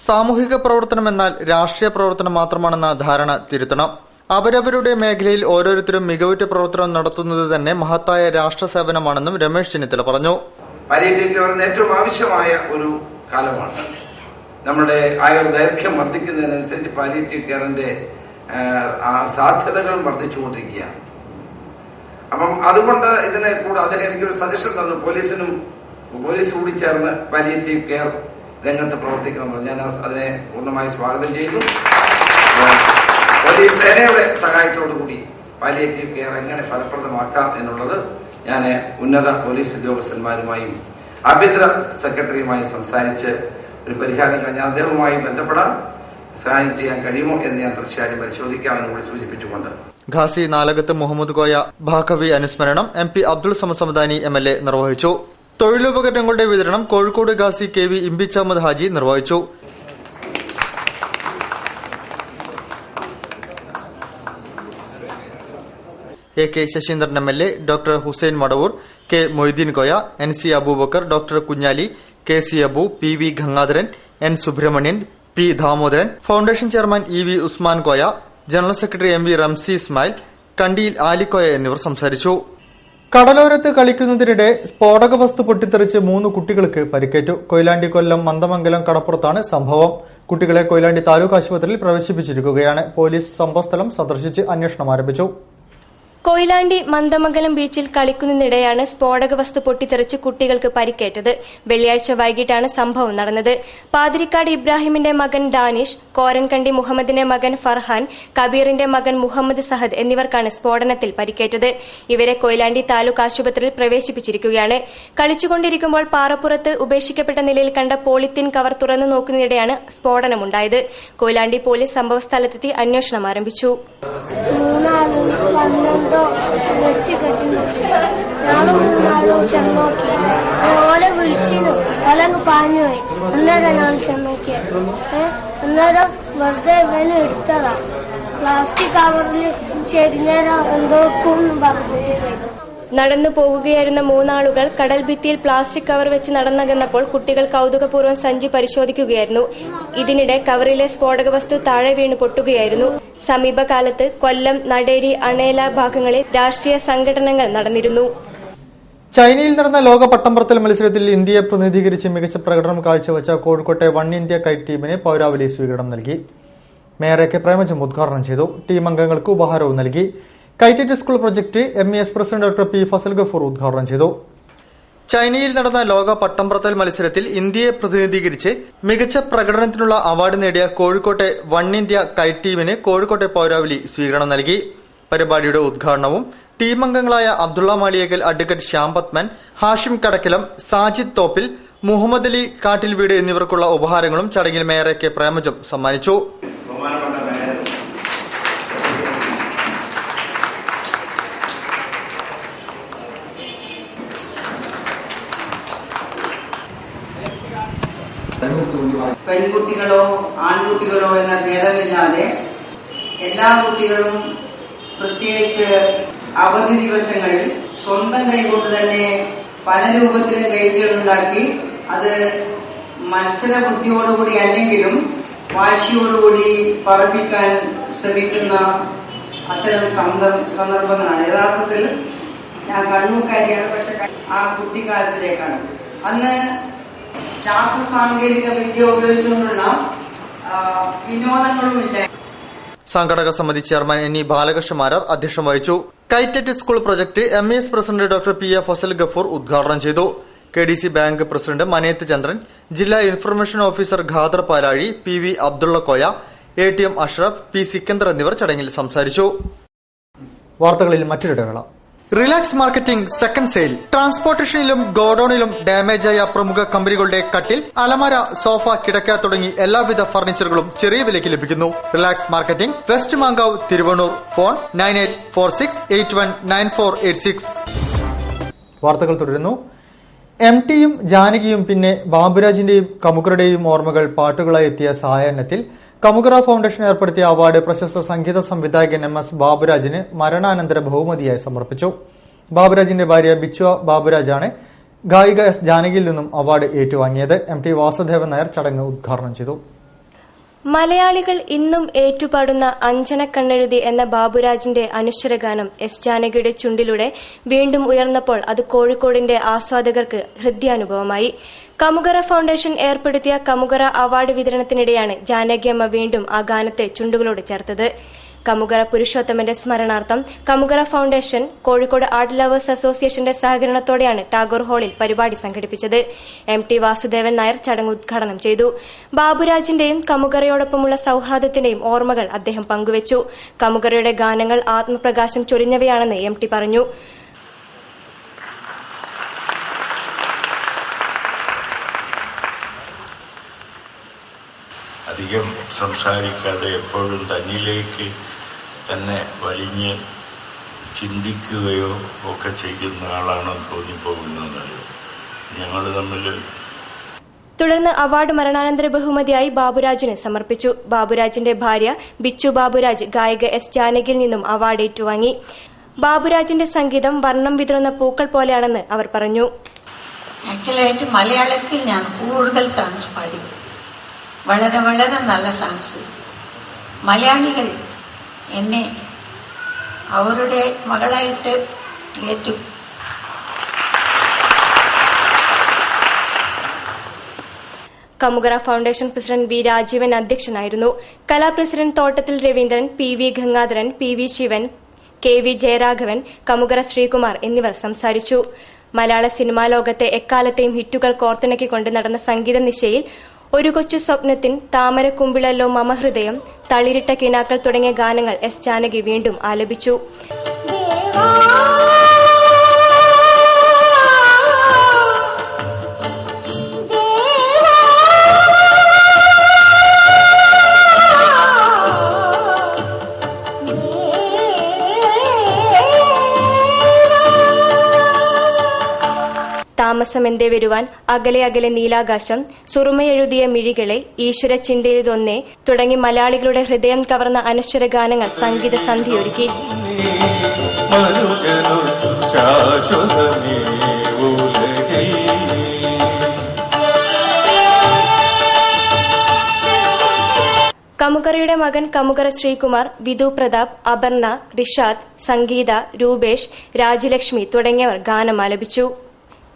സാമൂഹിക പ്രവർത്തനം എന്നാൽ രാഷ്ട്രീയ പ്രവർത്തനം മാത്രമാണെന്ന ധാരണ തിരുത്തണം. അവരവരുടെ മേഖലയിൽ ഓരോരുത്തരും മികവുറ്റ പ്രവർത്തനം നടത്തുന്നത് തന്നെ മഹത്തായ രാഷ്ട്ര സേവനമാണെന്നും രമേശ് ചെന്നിത്തല പറഞ്ഞു. പാലിയേറ്റീവ് കെയറിന് ഏറ്റവും ആവശ്യമായ ഒരു കാലമാണ്. നമ്മുടെ ആയുർദൈർഘ്യം വർദ്ധിക്കുന്നതിനനുസരിച്ച് പാലിയേറ്റീവ് കെയറിന്റെ സാധ്യതകളും വർദ്ധിച്ചുകൊണ്ടിരിക്കുകയാണ്. അപ്പം അതുകൊണ്ട് ഇതിനെ കൂടെ അദ്ദേഹം എനിക്കൊരു സജഷൻ തന്നു. പോലീസ് കൂടി ചേർന്ന് പാലിയേറ്റീവ് കെയർ രംഗത്ത് പ്രവർത്തിക്കണമെന്ന്. ഞാൻ അതിനെ പൂർണ്ണമായി സ്വാഗതം ചെയ്തു. പോലീസ് സേനയുടെ സഹായത്തോടുകൂടി പാലിയേറ്റീവ് കെയർ എങ്ങനെ ഫലപ്രദമാക്കാം എന്നുള്ളത് ഞാൻ ഉന്നത പോലീസ് ഉദ്യോഗസ്ഥന്മാരുമായും ആഭ്യന്തര സെക്രട്ടറിയുമായും സംസാരിച്ച് ഒരു പരിഹാരം ഞാൻ അദ്ദേഹവുമായി ബന്ധപ്പെടാൻ സഹായം ചെയ്യാൻ കഴിയുമോ എന്ന് ഞാൻ തീർച്ചയായും പരിശോധിക്കാമെന്ന് കൂടി സൂചിപ്പിച്ചുകൊണ്ട് ഘാസി നാലകത്ത് മുഹമ്മദ് കോയ ഭാഗവി അനുസ്മരണം MP അബ്ദുൾ സമദ് സമദാനി MLA നിർവഹിച്ചു. തൊഴിലുപകരണങ്ങളുടെ വിതരണം കോഴിക്കോട് ഘാസി KV ഇംബിച്ച് അഹമ്മദ് ഹാജി നിർവഹിച്ചു. AK Saseendran MLA, doctor Hussain Madavoor, K Moideen Koya, NC Aboobacker, doctor Kunhali, KC Abu, PV Gangadharan, N Subramanian, P Damodaran, foundation chairman EV Usman Koya, general secretary MV Ramsi Ismail, Kandiyil Alikoya എന്നിവർ സംസാരിച്ചു. കടലോരത്ത് കളിക്കുന്നതിനിടെ സ്ഫോടക വസ്തു പൊട്ടിത്തെറിച്ച് 3 കുട്ടികൾക്ക് പരിക്കേറ്റു. കൊയിലാണ്ടി കൊല്ലം മന്ദമംഗലം കടപ്പുറത്താണ് സംഭവം. കുട്ടികളെ കൊയിലാണ്ടി താലൂക്ക് ആശുപത്രിയിൽ പ്രവേശിപ്പിച്ചിരിക്കുകയാണ്. പോലീസ് സംഭവസ്ഥലം സന്ദർശിച്ച് അന്വേഷണം ആരംഭിച്ചു. കൊയിലാണ്ടി മന്ദമംഗലം ബീച്ചിൽ കളിക്കുന്നതിനിടെയാണ് സ്ഫോടക വസ്തു പൊട്ടിത്തെറിച്ച് കുട്ടികൾക്ക് പരിക്കേറ്റത്. വെള്ളിയാഴ്ച വൈകിട്ടാണ് സംഭവം നടന്നത്. പാതിരിക്കാട് ഇബ്രാഹിമിന്റെ മകൻ ഡാനിഷ്, കോരൻകണ്ടി മുഹമ്മദിന്റെ മകൻ ഫർഹാൻ, കബീറിന്റെ മകൻ മുഹമ്മദ് സഹദ് എന്നിവർക്കാണ് സ്ഫോടനത്തിൽ പരിക്കേറ്റത്. ഇവരെ കൊയിലാണ്ടി താലൂക്ക് ആശുപത്രിയിൽ പ്രവേശിപ്പിച്ചിരിക്കുകയാണ്. കളിച്ചുകൊണ്ടിരിക്കുമ്പോൾ പാറപ്പുറത്ത് ഉപേക്ഷിക്കപ്പെട്ട നിലയിൽ കണ്ട പോളിത്തീൻ കവർ തുറന്നു നോക്കുന്നതിനിടെയാണ് സ്ഫോടനമുണ്ടായത്. കൊയിലാണ്ടി പോലീസ് സംഭവസ്ഥലത്തെത്തി അന്വേഷണം ആരംഭിച്ചു. വെച്ച് കെട്ടി ഞാനും ചെന്നോക്കി ഓലെ വിളിച്ചിരുന്നു. ഓലങ്ങ് പാഞ്ഞു പോയി. അന്നേരം ഞാൻ ചെന്നോക്കിയത്. അന്നേരം വെറുതെ ഇവന് എടുത്തതാ. പ്ലാസ്റ്റിക് കവറിൽ ചെരിഞ്ഞേരം എന്തോ പറഞ്ഞു. നടന്നു പോകുകയായിരുന്ന 3 ആളുകൾ കടൽ ഭിത്തിയിൽ പ്ലാസ്റ്റിക് കവർ വെച്ച് നടന്നകന്നപ്പോൾ കുട്ടികൾ കൌതുകപൂർവ്വം സഞ്ചി പരിശോധിക്കുകയായിരുന്നു. ഇതിനിടെ കവറിലെ സ്ഫോടക വസ്തു താഴെ വീണ് പൊട്ടുകയായിരുന്നു. സമീപകാലത്ത് കൊല്ലം, നടേരി, അണേല ഭാഗങ്ങളിൽ രാഷ്ട്രീയ സംഘടനകൾ നടന്നിരുന്നു. ചൈനയിൽ നടന്ന ലോക പട്ടംപറത്തൽ മത്സരത്തിൽ ഇന്ത്യയെ പ്രതിനിധീകരിച്ച് മികച്ച പ്രകടനം കാഴ്ചവെച്ച കോഴിക്കോട്ടെ വൺ ഇന്ത്യ കൈറ്റ് ടീമിന് പൌരാവലി സ്വീകരണം നൽകി. മേയർ കെ പ്രേമചന്ദ് ഉദ്ഘാടനം ചെയ്തു. ടീം അംഗങ്ങൾക്ക് ഉപഹാരവും നൽകി. Kite school project MES president doctor P Fazal Gafoor ഉദ്ഘാടനം ചെയ്തു. ചൈനയിൽ നടന്ന ലോക പട്ടംപറത്തൽ മത്സരത്തിൽ ഇന്ത്യയെ പ്രതിനിധീകരിച്ച് മികച്ച പ്രകടനത്തിനുള്ള അവാർഡ് നേടിയ കോഴിക്കോട്ടെ വൺ ഇന്ത്യ കൈറ്റ് ടീമിന് കോഴിക്കോട്ടെ പൌരാവലി സ്വീകരണം നൽകി. പരിപാടിയുടെ ഉദ്ഘാടനവും ടീം അംഗങ്ങളായ അബ്ദുള്ള മാളിയേക്കൽ, അഡ്വക്കേറ്റ് ശ്യാം പത്മൻ, ഹാഷിം കടക്കിലം, സാജിദ് തോപ്പിൽ, മുഹമ്മദ് അലി കാട്ടിൽ വീട് എന്നിവർക്കുള്ള ഉപഹാരങ്ങളും ചടങ്ങിൽ മേയർ കെ പ്രേമചന്ദ് സമ്മാനിച്ചു. പെൺകുട്ടികളോ ആൺകുട്ടികളോ എന്ന ഭേദമില്ലാതെ എല്ലാ കുട്ടികളും പ്രത്യേകിച്ച് അവധി ദിവസങ്ങളിൽ സ്വന്തം കൈകൊണ്ട് തന്നെ പല രൂപത്തിലും ഗൈഡുകളുണ്ടാക്കി അത് മത്സര ബുദ്ധിയോടുകൂടി അല്ലെങ്കിലും വാശിയോടുകൂടി പറപ്പിക്കാൻ ശ്രമിക്കുന്ന അത്തരം സന്ദർഭങ്ങളാണ്. യഥാർത്ഥത്തിൽ ഞാൻ കണ്ണൂക്കാരിയാണ്, പക്ഷെ ആ കുട്ടിക്കാലത്തിലേക്കാണ്. അന്ന് ശാസ്ത്ര സാങ്കേതിക വിദ്യ ഉപയോഗിച്ചുകൊണ്ടുള്ള വിനോദങ്ങളുമില്ല. സംഘടക സമിതി ചെയർമാൻ NE ബാലകൃഷ്ണമാരാർ അധ്യക്ഷം വഹിച്ചു. Kite school project MES president doctor P Fazal Gafoor ഉദ്ഘാടനം ചെയ്തു. KDC bank president Manethu Chandran, ജില്ലാ ഇൻഫർമേഷൻ ഓഫീസർ ഖാദർ പാലാഴി, PV Abdulla Koya, ATM Ashraf, P Sikandar എന്നിവർ ചടങ്ങിൽ സംസാരിച്ചു. വാർത്തകളിൽ മറ്റൊരിടവേള. Relax marketing second sale. ട്രാൻസ്പോർട്ടേഷനിലും ഗോഡൌണിലും ഡാമേജായ പ്രമുഖ കമ്പനികളുടെ കട്ടിൽ, അലമാര, സോഫ, കിടക്ക തുടങ്ങി എല്ലാവിധ ഫർണിച്ചറുകളും ചെറിയ വിലയ്ക്ക് ലഭിക്കുന്നു. Relax marketing, west Mankavu, Thiruvannur. Phone 9846819486. വാർത്തകൾ തുടരുന്നു. MTയും ജാനകിയും പിന്നെ ബാബുരാജിന്റെയും കമുകറുടെയും ഓർമ്മകൾ പാട്ടുകളായി എത്തിയ സായാഹ്നത്തിൽ കമുകറ ഫൌണ്ടേഷൻ ഏർപ്പെടുത്തിയ അവാർഡ് പ്രശസ്ത സംഗീത സംവിധായകൻ MS ബാബുരാജിന് മരണാനന്തര ബഹുമതിയായി സമർപ്പിച്ചു. ബാബുരാജിന്റെ ഭാര്യ ബിച്ചു ബാബുരാജാണ് ഗായിക S ജാനകിയിൽ നിന്നും അവാർഡ് ഏറ്റുവാങ്ങിയത്. MT വാസുദേവൻ നായർ ചടങ്ങ് ഉദ്ഘാടനം ചെയ്തു. മലയാളികൾ ഇന്നും ഏറ്റുപാടുന്ന അഞ്ജനക്കണ്ണെഴുതി എന്ന ബാബുരാജിന്റെ അനശ്വരഗാനം S ജാനകിയുടെ ചുണ്ടിലൂടെ വീണ്ടും ഉയർന്നപ്പോൾ അത് കോഴിക്കോടിന്റെ ആസ്വാദകർക്ക് ഹൃദ്യാനുഭവമായി. കമുകറ ഫൌണ്ടേഷൻ ഏർപ്പെടുത്തിയ കമുകറ അവാർഡ് വിതരണത്തിനിടെയാണ് ജാനകിയമ്മ വീണ്ടും ആ ഗാനത്തെ ചുണ്ടുകളോട് ചേർത്തത്. കമുകറ പുരുഷോത്തമന്റെ സ്മരണാർത്ഥം Kamukara foundation Kozhikode art lovers അസോസിയേഷന്റെ സഹകരണത്തോടെയാണ് ടാഗോർ ഹാളിൽ പരിപാടി സംഘടിപ്പിച്ചത്. MT വാസുദേവൻ നായർ ചടങ്ങ് ഉദ്ഘാടനം ചെയ്തു. ബാബുരാജിന്റെയും കമുകറയോടൊപ്പമുള്ള സൌഹാർദ്ദത്തിന്റെയും ഓർമ്മകൾ അദ്ദേഹം പങ്കുവച്ചു. കമുകറയുടെ ഗാനങ്ങൾ ആത്മപ്രകാശം ചൊരിഞ്ഞവയാണെന്ന് MT പറഞ്ഞു. അധികം സംസാരിക്കാതെ എപ്പോഴും തന്നിലേക്ക് തന്നെ വലിഞ്ഞ് ചിന്തിക്കുകയോ ഒക്കെ ചെയ്യുന്ന ആളാണെന്ന് തോന്നിപ്പോകുന്നത്. ഞങ്ങൾ തമ്മിൽ തുടർന്ന് അവാർഡ് മരണാനന്തര ബഹുമതിയായി ബാബുരാജിന് സമർപ്പിച്ചു. ബാബുരാജിന്റെ ഭാര്യ ബിച്ചു ബാബുരാജ് ഗായിക S ജാനകിയിൽ നിന്നും അവാർഡ് ഏറ്റുവാങ്ങി. ബാബുരാജിന്റെ സംഗീതം വർണ്ണം വിതറുന്ന പൂക്കൾ പോലെയാണെന്ന് അവർ പറഞ്ഞു. ആക്ച്വലായിട്ട് മലയാളത്തിൽ ഞാൻ കൂടുതൽ സോങ്സ് പാടി, വളരെ വളരെ നല്ല സോങ്സ്. മലയാളികൾ എന്നെ അവരുടെ മകളായിട്ട് ഏറ്റു. Kamukara foundation president V Rajeevan അധ്യക്ഷനായിരുന്നു. കലാപ്രസിഡന്റ് Thottathil Raveendran, P V Gangadharan, P V Sivan, K V Jayaraghavan, Kamukara Sreekumar എന്നിവർ സംസാരിച്ചു. മലയാള സിനിമാ ലോകത്തെ എക്കാലത്തെയും ഹിറ്റുകൾ കോർത്തിണക്കിക്കൊണ്ട് നടന്ന സംഗീത നിശയിൽ ഒരു കൊച്ചു സ്വപ്നത്തിൻ, താമരക്കുമ്പിളല്ലോ മമഹൃദയം, തളിരിട്ട കിനാക്കൾ തുടങ്ങിയ ഗാനങ്ങൾ എസ് ജാനകി വീണ്ടും ആലപിച്ചു. താമസമെന്തേ വരുവാൻ, അകലെ അകലെ നീലാകാശം, സുറുമയെഴുതിയ മിഴികളെ, ഈശ്വര ചിന്തയിലൊന്നേ തുടങ്ങി മലയാളികളുടെ ഹൃദയം കവർന്ന അനശ്വര ഗാനങ്ങൾ സംഗീത സന്ധ്യയൊരുക്കി. കമുകറയുടെ മകൻ കമുകറ ശ്രീകുമാർ, വിധു പ്രതാപ്, അപർണ, റിഷാദ്, സംഗീത, രൂപേഷ്, രാജലക്ഷ്മി തുടങ്ങിയവർ ഗാനം ആലപിച്ചു.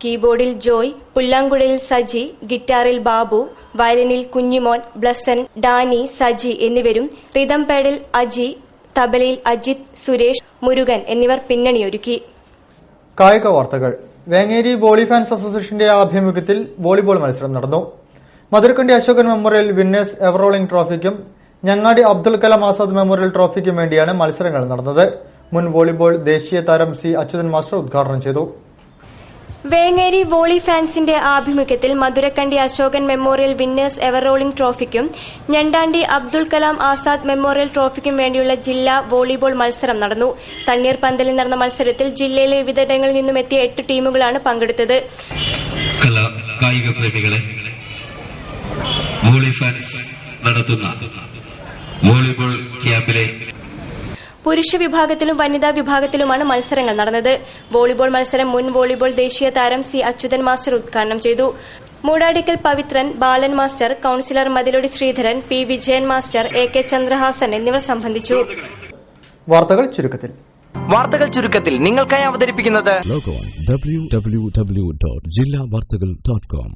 കീബോർഡിൽ ജോയ്, പുല്ലാങ്കുഴലിൽ സജി, ഗിറ്റാറിൽ ബാബു, വയലിനിൽ കുഞ്ഞിമോൻ, ബ്ലസൻ, ഡാനി, സജി എന്നിവരും, റിതം പാഡിൽ അജി, തബലയിൽ അജിത്, സുരേഷ്, മുരുകൻ എന്നിവർ പിന്നണിയൊരുക്കി. കായിക വാർത്തകൾ. വേങ്ങേരി വോളി ഫാൻസ് അസോസിയേഷന്റെ ആഭിമുഖ്യത്തിൽ വോളിബോൾ മത്സരം നടന്നു. Madhurakkandi Asokan memorial winners ever rolling ട്രോഫിക്കും ഞങ്ങാടി അബ്ദുൽ കലാം ആസാദ് മെമ്മോറിയൽ ട്രോഫിക്കും വേണ്ടിയാണ് മത്സരങ്ങൾ നടന്നത്. മുൻ വോളിബോൾ ദേശീയ താരം സി അച്യുതൻ മാസ്റ്റർ ഉദ്ഘാടനം ചെയ്തു. വേങ്ങേരി വോളി ഫാൻസിന്റെ ആഭിമുഖ്യത്തിൽ Madhurakkandi Asokan memorial winners ever rolling ട്രോഫിക്കും ഞണ്ടാണ്ടി അബ്ദുൽ കലാം ആസാദ് മെമ്മോറിയൽ ട്രോഫിക്കും വേണ്ടിയുള്ള ജില്ലാ വോളിബോൾ മത്സരം നടന്നു. തണ്ണീർപന്തലിൽ നടന്ന മത്സരത്തിൽ ജില്ലയിലെ വിവിധയിടങ്ങളിൽ നിന്നും എത്തിയ 8 ടീമുകളാണ് പങ്കെടുത്തത്. കായിക പ്രേമികളെ, വോളി ഫാൻസ് നടത്തുന്ന വോളിബോൾ ക്യാമ്പിലെ പുരുഷ വിഭാഗത്തിലും വനിതാ വിഭാഗത്തിലുമാണ് മത്സരങ്ങൾ നടന്നത്. വോളിബോൾ മത്സരം മുൻ വോളിബോൾ ദേശീയ താരം സി അച്യുതൻ മാസ്റ്റർ ഉദ്ഘാടനം ചെയ്തു. Moodadikkal Pavithran, Balan master, councillor Mathilodi Sreedharan, P Vijayan master, A K Chandrahasan എന്നിവർ സംബന്ധിച്ചു. വാർത്തകൾ ചുരുക്കത്തിൽ നിങ്ങൾക്കായി അവതരിപ്പിക്കുന്നത് www.jillavartagal.com.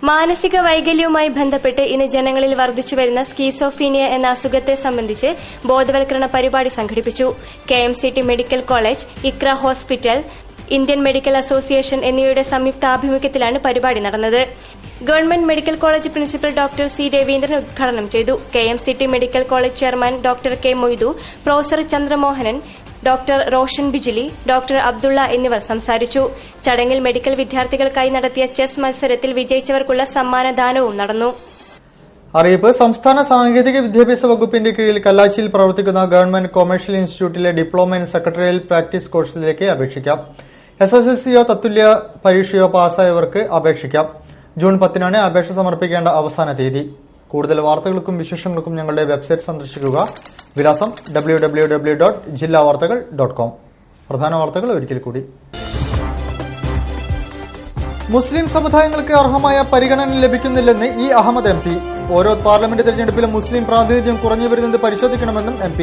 മാനസിക വൈകല്യവുമായി ബന്ധപ്പെട്ട് ഇന്ന് ജനങ്ങളിൽ വർദ്ധിച്ചുവരുന്ന സ്കീസോഫീനിയ എന്ന അസുഖത്തെ സംബന്ധിച്ച് ബോധവൽക്കരണ പരിപാടി സംഘടിപ്പിച്ചു. KMCT medical college, Iqra hospital, Indian medical association എന്നിവയുടെ സംയുക്താഭിമുഖ്യത്തിലാണ് പരിപാടി നടന്നത്. Government medical college principal doctor C Raveendran ഉദ്ഘാടനം ചെയ്തു. KMCT medical college chairman doctor K Moidu, professor Chandramohanan, doctor Roshan Bijili, doctor Abdulla എന്നിവർ സംസാരിച്ചു. ചടങ്ങിൽ മെഡിക്കൽ വിദ്യാർത്ഥികൾക്കായി നടത്തിയ ചെസ് മത്സരത്തിൽ വിജയിച്ചവർക്കുള്ള സമ്മാനദാനവും നടന്നു. അറിയിപ്പ്. സംസ്ഥാന സാങ്കേതിക വിദ്യാഭ്യാസ വകുപ്പിന്റെ കീഴിൽ കല്ലാച്ചിയിൽ പ്രവർത്തിക്കുന്ന ഗവൺമെന്റ് കൊമേഴ്ഷ്യൽ ഇൻസ്റ്റിറ്റ്യൂട്ടിലെ ഡിപ്ലോമ ഇൻ സെക്രട്ടറിയൽ പ്രാക്ടീസ് കോഴ്സിലേക്ക് അപേക്ഷിക്കാം. SSLCയോ തത്തുല്യ പരീക്ഷയോ പാസ്സായവർക്ക് അപേക്ഷിക്കാം. ജൂൺ 10-നാണ് അപേക്ഷ സമർപ്പിക്കേണ്ട അവസാന തീയതി. കൂടുതൽ വാർത്തകൾക്കും വിശേഷങ്ങൾക്കും ഞങ്ങളുടെ വെബ്സൈറ്റ് സന്ദർശിക്കുക. വിലാസം www.jillavartagal.com. പ്രധാന വാർത്തകൾ ഒരിക്കൽ കൂടി. മുസ്ലിം സമുദായങ്ങൾക്ക് അർഹമായ പരിഗണന ലഭിക്കുന്നില്ലെന്ന് ഇ അഹമ്മദ് MP. ഓരോ പാർലമെന്റ് തെരഞ്ഞെടുപ്പിലും മുസ്ലിം പ്രാതിനിധ്യം കുറഞ്ഞു വരുന്നത് പരിശോധിക്കണമെന്നും MP.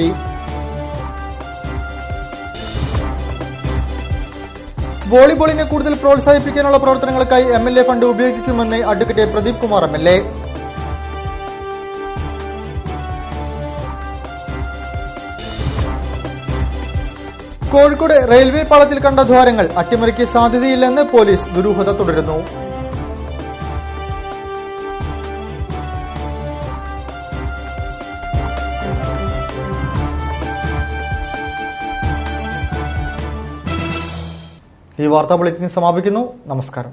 വോളിബോളിനെ കൂടുതൽ പ്രോത്സാഹിപ്പിക്കാനുള്ള പ്രവർത്തനങ്ങൾക്കായി MLA ഫണ്ട് ഉപയോഗിക്കുമെന്ന് advocate Pradeep Kumar MLA. Kozhikode railway പാളത്തിൽ കണ്ട ദ്വാരങ്ങൾ അട്ടിമറിക്ക് സാധ്യതയില്ലെന്ന് പോലീസ്. ദുരൂഹത തുടരുന്നു. ഈ വാർത്താ ബുള്ളറ്റിൻ സമാപിക്കുന്നു. നമസ്കാരം.